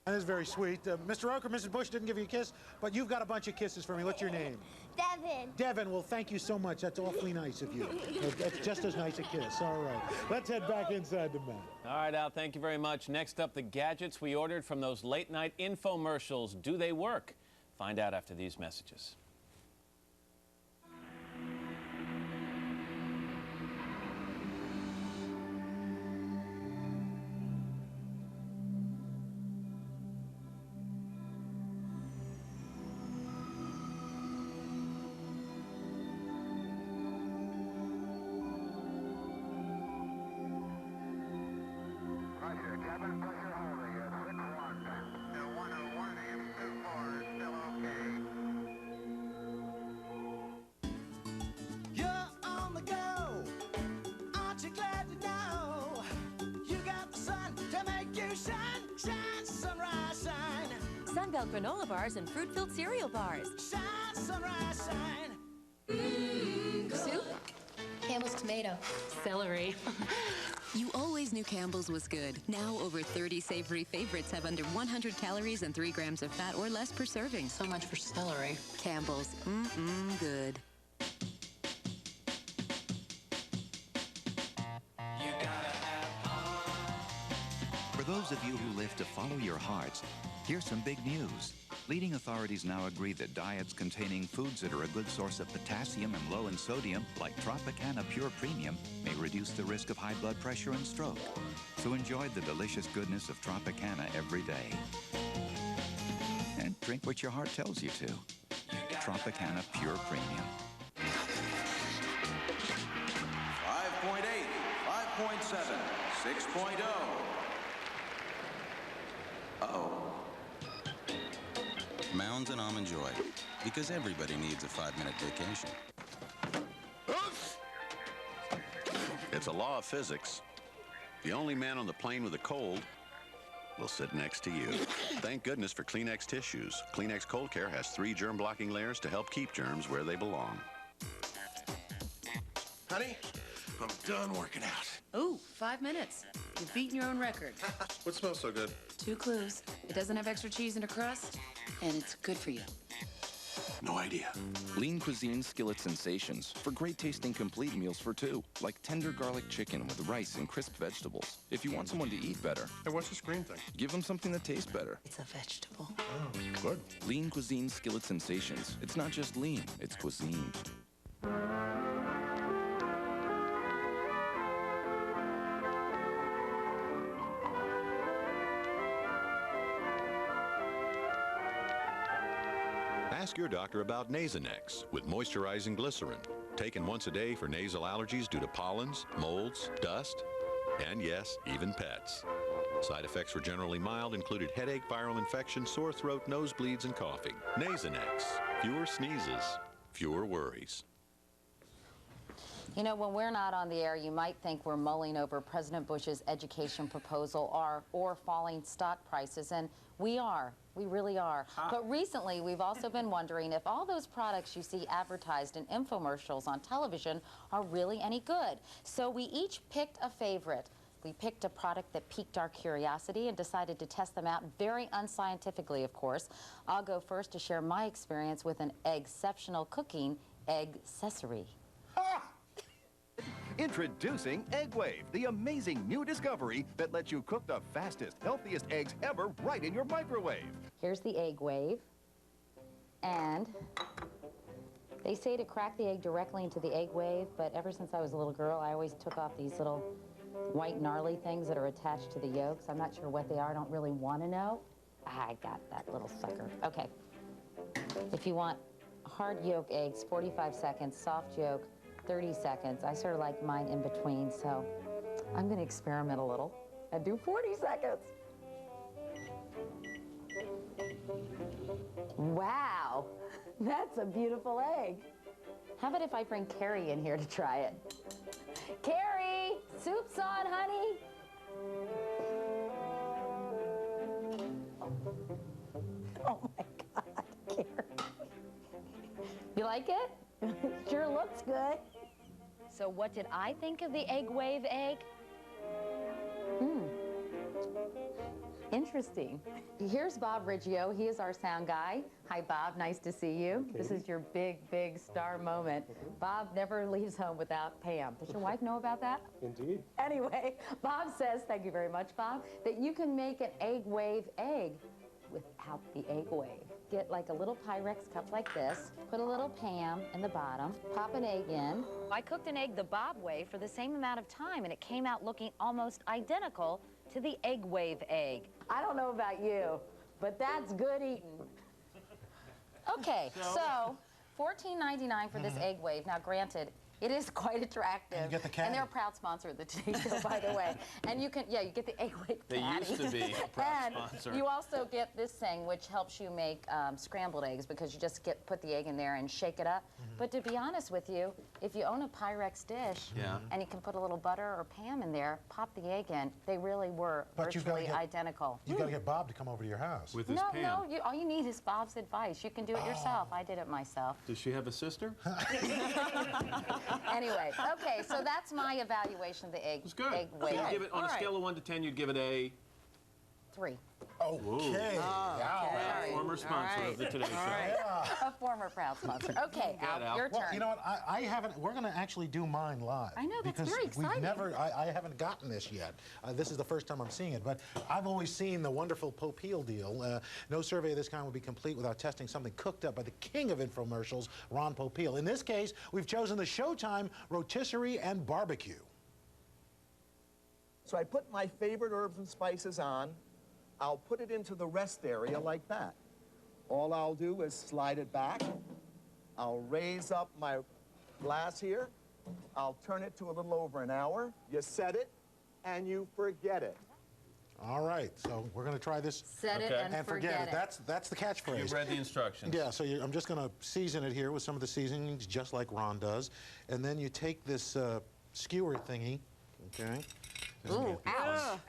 That is very sweet. Mr. Oker, Mrs. Bush didn't give you a kiss, but you've got a bunch of kisses for me. What's your name? Devin. Devin, well, thank you so much. That's awfully nice of you. That's just as nice a kiss. All right. Let's head back inside the map. All right, Al, thank you very much. Next up, the gadgets we ordered from those late-night infomercials. Do they work? Find out after these messages. Sunbelt granola bars and fruit-filled cereal bars. Shine, sunrise, shine. Soup? Campbell's tomato. Celery. You always knew Campbell's was good. Now over 30 savory favorites have under 100 calories and 3 grams of fat or less per serving. So much for celery. Campbell's. Good. For those of you who live to follow your hearts, here's some big news. Leading authorities now agree that diets containing foods that are a good source of potassium and low in sodium, like Tropicana Pure Premium, may reduce the risk of high blood pressure and stroke. So enjoy the delicious goodness of Tropicana every day. And drink what your heart tells you to. Tropicana Pure Premium. 5.8, 5.7, 6.0. Uh-oh. Mounds and Almond Joy, because everybody needs a 5-minute vacation. It's a law of physics. The only man on the plane with a cold will sit next to you. Thank goodness for Kleenex tissues. Kleenex Cold Care has 3 germ-blocking layers to help keep germs where they belong. Honey, I'm done working out. Ooh, 5 minutes. You've beaten your own record. What smells so good? 2 clues. It doesn't have extra cheese and a crust, and it's good for you. No idea. Lean Cuisine Skillet Sensations for great tasting complete meals for two, like tender garlic chicken with rice and crisp vegetables. If you want someone to eat better, Hey, what's the screen thing? give them something that tastes better. It's a vegetable. Oh, good. Lean Cuisine Skillet Sensations. It's not just lean, it's cuisine. Ask your doctor about Nasonex with moisturizing glycerin, taken once a day for nasal allergies due to pollens, molds, dust, and yes, even pets. Side effects were generally mild, included headache, viral infection, sore throat, nosebleeds, and coughing. Nasonex. Fewer sneezes, fewer worries. You know, when we're not on the air, you might think we're mulling over President Bush's education proposal or falling stock prices, and we are. We really are. But recently, we've also been wondering if all those products you see advertised in infomercials on television are really any good. So we each picked a favorite. We picked a product that piqued our curiosity and decided to test them out very unscientifically, of course. I'll go first to share my experience with an exceptional cooking egg-cessory. Introducing Egg Wave, the amazing new discovery that lets you cook the fastest, healthiest eggs ever right in your microwave. Here's the Egg Wave, and they say to crack the egg directly into the Egg Wave, but ever since I was a little girl, I always took off these little white gnarly things that are attached to the yolks. I'm not sure what they are. I don't really want to know. I got that little sucker. Okay. If you want hard yolk eggs, 45 seconds, soft yolk, 30 seconds. I sort of like mine in between, so I'm going to experiment a little and do 40 seconds. Wow, that's a beautiful egg. How about if I bring Carrie in here to try it? Carrie, soup's on, honey. Oh my God, Carrie. You like it? Sure looks good. So what did I think of the Egg Wave egg? Interesting. Here's Bob Riggio. He is our sound guy. Hi, Bob. Nice to see you. This is your big, big star moment. Bob never leaves home without Pam. Does your wife know about that? Indeed. Anyway, Bob says, thank you very much, Bob, that you can make an Egg Wave egg without the Egg Wave. Get like a little Pyrex cup like this, put a little Pam in the bottom, pop an egg in. I cooked an egg the Bob way for the same amount of time, and it came out looking almost identical to the Egg Wave egg. I don't know about you, but that's good eating. Okay, so $14.99 for this Egg Wave. Now, granted, it is quite attractive. And you get the caddy. And they're a proud sponsor of the Today Show, by the way. And you can, yeah, you get the Egg Wave They caddy. used to be a proud sponsor. And you also get this thing, which helps you make scrambled eggs, because you just put the egg in there and shake it up. But to be honest with you, if you own a Pyrex dish, and you can put a little butter or Pam in there, pop the egg in, they really were virtually identical. You've got to get Bob to come over to your house. With his Pam. No, all you need is Bob's advice. You can do it yourself. I did it myself. Does she have a sister? Anyway, okay, so that's my evaluation of the Egg It's good. Egg So Wave. you give it, on a scale of 1 to 10, you'd give it a... 3. Okay. Former sponsor of the Today Show. A former proud sponsor. Okay, Al, your turn. Well, you know what? I haven't. We're going to actually do mine live. I know, that's because very exciting. I haven't gotten this yet. This is the first time I'm seeing it, but I've always seen the wonderful Popeil deal. No survey of this kind would be complete without testing something cooked up by the king of infomercials, Ron Popeil. In this case, we've chosen the Showtime rotisserie and barbecue. So I put my favorite herbs and spices on. I'll put it into the rest area like that. All I'll do is slide it back. I'll raise up my glass here. I'll turn it to a little over an hour. You set it, and you forget it. All right, so we're going to try this. Set it and forget it. That's the catchphrase. You've read the instructions. Yeah, so I'm just going to season it here with some of the seasonings, just like Ron does. And then you take this skewer thingy, okay? Ooh, ouch.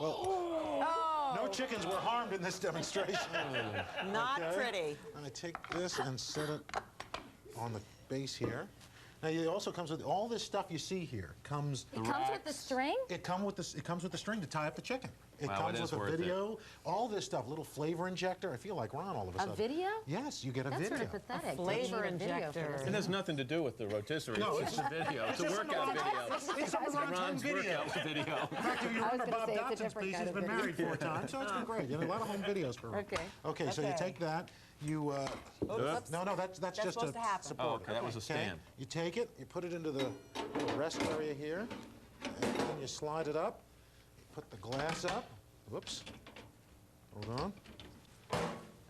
Well, no chickens were harmed in this demonstration. Not pretty. I take this and set it on the base here. Now, it also comes with all this stuff you see here. It comes with the string? It comes with the string to tie up the chicken. It Wow, comes it is with a worth video, all this stuff, little flavor injector. I feel like Ron all of a sudden. A video? Yes, you get a That's video. sort of pathetic. A flavor injector. It has nothing to do with the rotisserie. No, it's just a video. It's a workout video. It's a Ron's video. Workout video. In fact, if you remember Bob Dotson's piece, he's been married 4 times, so it's been great. You know, a lot of home videos for Ron. Okay. Okay, so you take that, you, no, that's just supposed to happen. support. Oh, okay, that was a stand. You take it, you put it into the little rest area here, and then you slide it up, you put the glass up, whoops, hold on,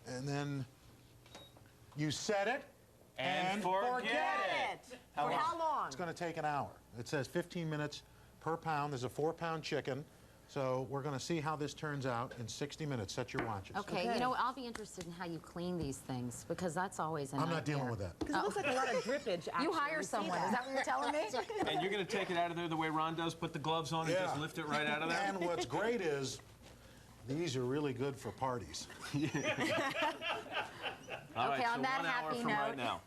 and then you set it, And forget it. For how long? It's going to take an hour. It says 15 minutes per pound. There's a 4-pound chicken. So we're going to see how this turns out in 60 minutes. Set your watches. Okay, you know, I'll be interested in how you clean these things, because that's always a I'm nightmare. not dealing with that. Because it looks like a lot of drippage, actually. You hire someone, is that what you're telling me? And you're going to take it out of there the way Ron does, put the gloves on and just lift it right out of there? And what's great is these are really good for parties. All right, Okay, on so that 1 hour happy from right note. now.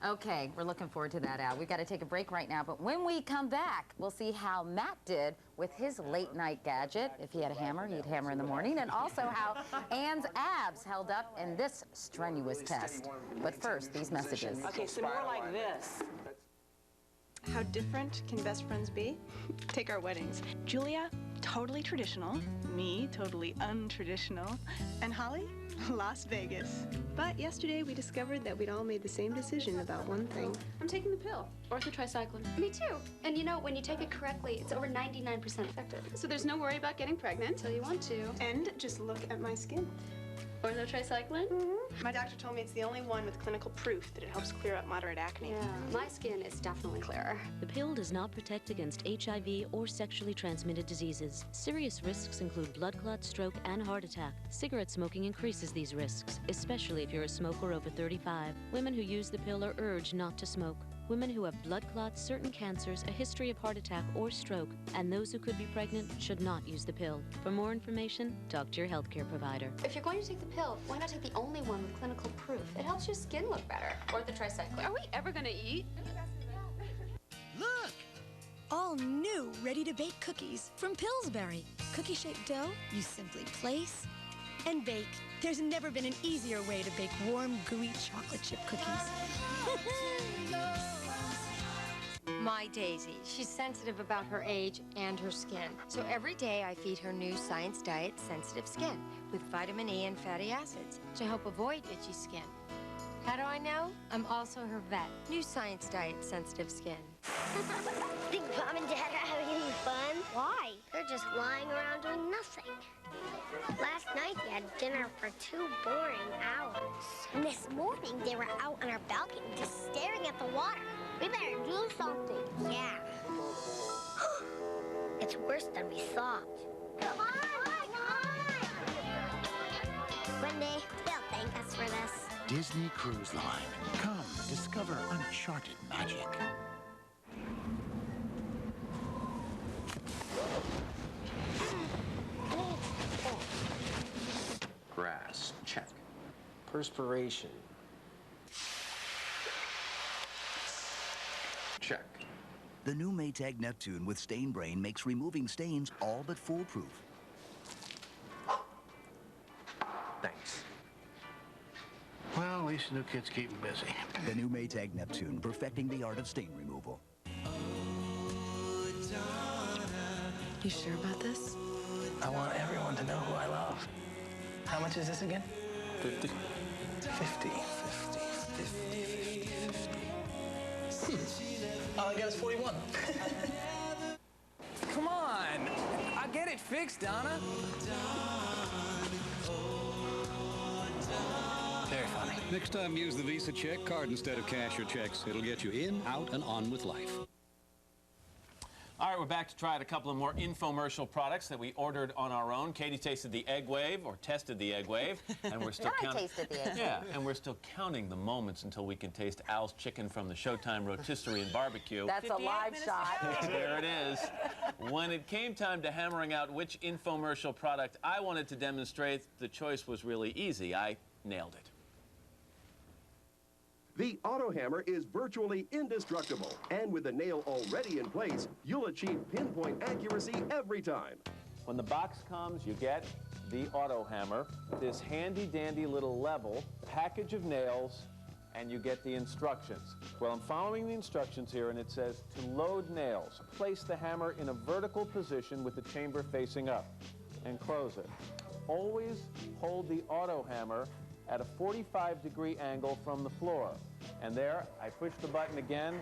Okay, we're looking forward to that, Al. We've got to take a break right now, but when we come back, we'll see how Matt did with his late-night gadget. If he had a hammer, he'd hammer in the morning, and also how Anne's abs held up in this strenuous test. But first, these messages. Okay, so more like this. How different can best friends be? Take our weddings. Julia, totally traditional. Me, totally untraditional. And Holly, Las Vegas. But yesterday we discovered that we'd all made the same decision about one thing. I'm taking the pill, orthotricycline. Me too. And you know, when you take it correctly, it's over 99% effective. So there's no worry about getting pregnant until you want to. And just look at my skin. Orthotricycline? My doctor told me it's the only one with clinical proof that it helps clear up moderate acne. Yeah, my skin is definitely clearer. The pill does not protect against HIV or sexually transmitted diseases. Serious risks include blood clot, stroke, and heart attack. Cigarette smoking increases these risks, especially if you're a smoker over 35. Women who use the pill are urged not to smoke. Women who have blood clots, certain cancers, a history of heart attack or stroke, and those who could be pregnant should not use the pill. For more information, talk to your healthcare provider. If you're going to take the pill, why not take the only one with clinical proof? It helps your skin look better. Orthotricycline. Are we ever gonna eat? Look! All new ready-to-bake cookies from Pillsbury. Cookie-shaped dough you simply place and bake. There's never been an easier way to bake warm, gooey chocolate chip cookies. My Daisy. She's sensitive about her age and her skin. So every day I feed her new Science Diet Sensitive Skin with vitamin E and fatty acids to help avoid itchy skin. How do I know? I'm also her vet. New Science Diet Sensitive Skin. Think Mom and Dad are having any fun? Why? They're just lying around doing nothing. Last night they had dinner for 2 boring hours. And this morning they were out on our balcony just staring at the water. We better do something. Yeah. It's worse than we thought. Come on, come on! Wendy, they'll thank us for this. Disney Cruise Line. Come, discover uncharted magic. Grass, check. Perspiration. Check. The new Maytag Neptune with Stain Brain makes removing stains all but foolproof. Thanks. Well, at least the new kids keep them busy. The new Maytag Neptune, perfecting the art of stain removal. You sure about this? I want everyone to know who I love. How much is this again? 50. 50. All I got is 41. Come on! I'll get it fixed, Donna. Very funny. Next time, use the Visa check card instead of cash or checks. It'll get you in, out, and on with life. All right, we're back to try out a couple of more infomercial products that we ordered on our own. Katie tasted the Egg Wave, or tested the Egg Wave, and we're still I tasted the Egg Wave. Yeah, and we're still counting the moments until we can taste Al's chicken from the Showtime Rotisserie and Barbecue. That's a live shot. There it is. When it came time to hammering out which infomercial product I wanted to demonstrate, the choice was really easy. I nailed it. The Auto Hammer is virtually indestructible, and with the nail already in place, you'll achieve pinpoint accuracy every time. When the box comes, you get the auto hammer, this handy-dandy little level, package of nails, and you get the instructions. Well, I'm following the instructions here, and it says to load nails. Place the hammer in a vertical position with the chamber facing up, and close it. Always hold the auto hammer at a 45-degree angle from the floor. And there, I push the button again,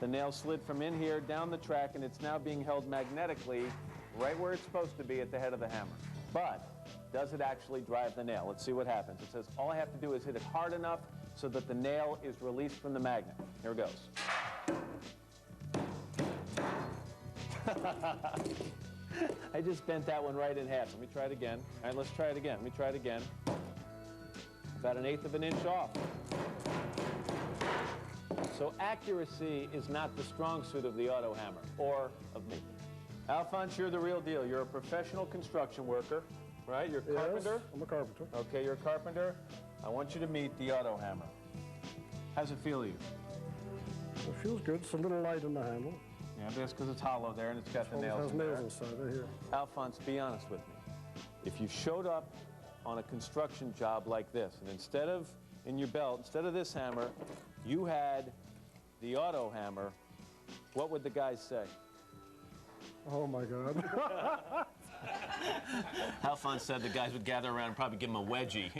the nail slid from in here down the track, and it's now being held magnetically right where it's supposed to be at the head of the hammer. But does it actually drive the nail? Let's see what happens. It says all I have to do is hit it hard enough so that the nail is released from the magnet. Here it goes. I just bent that one right in half. Let me try it again. All right, let's try it again. Let me try it again. About 1/8 of an inch off. So accuracy is not the strong suit of the auto hammer, or of me. Alphonse, you're the real deal. You're a professional construction worker, right? You're a carpenter? I'm a carpenter. Okay, you're a carpenter. I want you to meet the auto hammer. How's it feel to you? It feels good. It's a little light in the handle. Yeah, that's because it's hollow there and it's got the nails in there. It has nails inside, right here. Alphonse, be honest with me. If you showed up on a construction job like this, and instead of, in your belt, instead of this hammer, you had the auto hammer, what would the guys say? Oh, my God. Alphonse said the guys would gather around and probably give him a wedgie.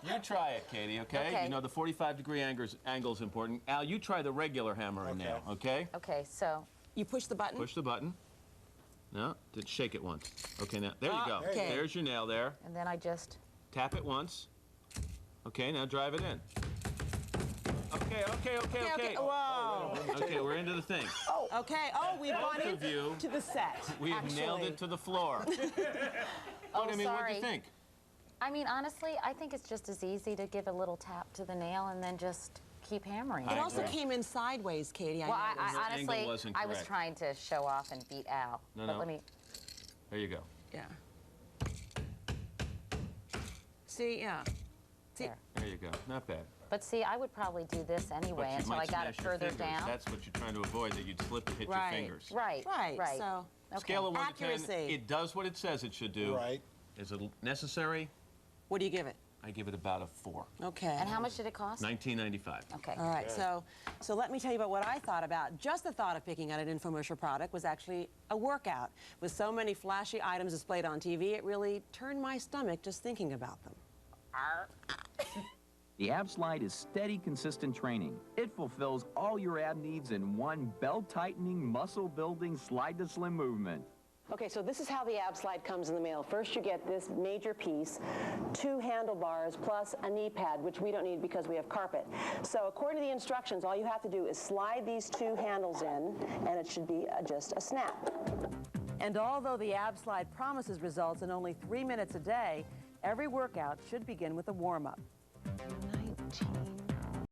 You try it, Katie, okay? You know the 45-degree angle is important. Al, you try the regular hammer and nail, okay? Okay, so... You push the button? Push the button. No, shake it once. Okay, now, there you go. Okay. There's your nail there. And then I just... Tap it once. Okay, now drive it in. Okay. Whoa. Okay, we're into the thing. Oh, okay. Oh, we've gone into the set. We have nailed it to the floor. What do you think? I mean, honestly, I think it's just as easy to give a little tap to the nail and then just keep hammering. It also came in sideways, Katie. Well, I honestly, I was trying to show off and beat Al. No. Let me... There you go. Yeah. See, yeah. There you go. Not bad. But see, I would probably do this anyway until I got it further down. That's what you're trying to avoid, that you'd slip and hit your fingers. Right. So, okay. Scale of 1 to 10, it does what it says it should do. Right. Is it necessary? What do you give it? I give it about a 4. Okay. And how much did it cost? $19.95. Okay. All right, so let me tell you about what I thought about. Just the thought of picking out an infomercial product was actually a workout. With so many flashy items displayed on TV, it really turned my stomach just thinking about them. The ab slide is steady, consistent training. It fulfills all your ab needs in one belt-tightening, muscle-building, slide-to-slim movement. Okay, so this is how the ab slide comes in the mail. First, you get this major piece, 2 handlebars plus a knee pad, which we don't need because we have carpet. So according to the instructions, all you have to do is slide these 2 handles in, and it should be just a snap. And although the ab slide promises results in only 3 minutes a day, every workout should begin with a warm-up. 19.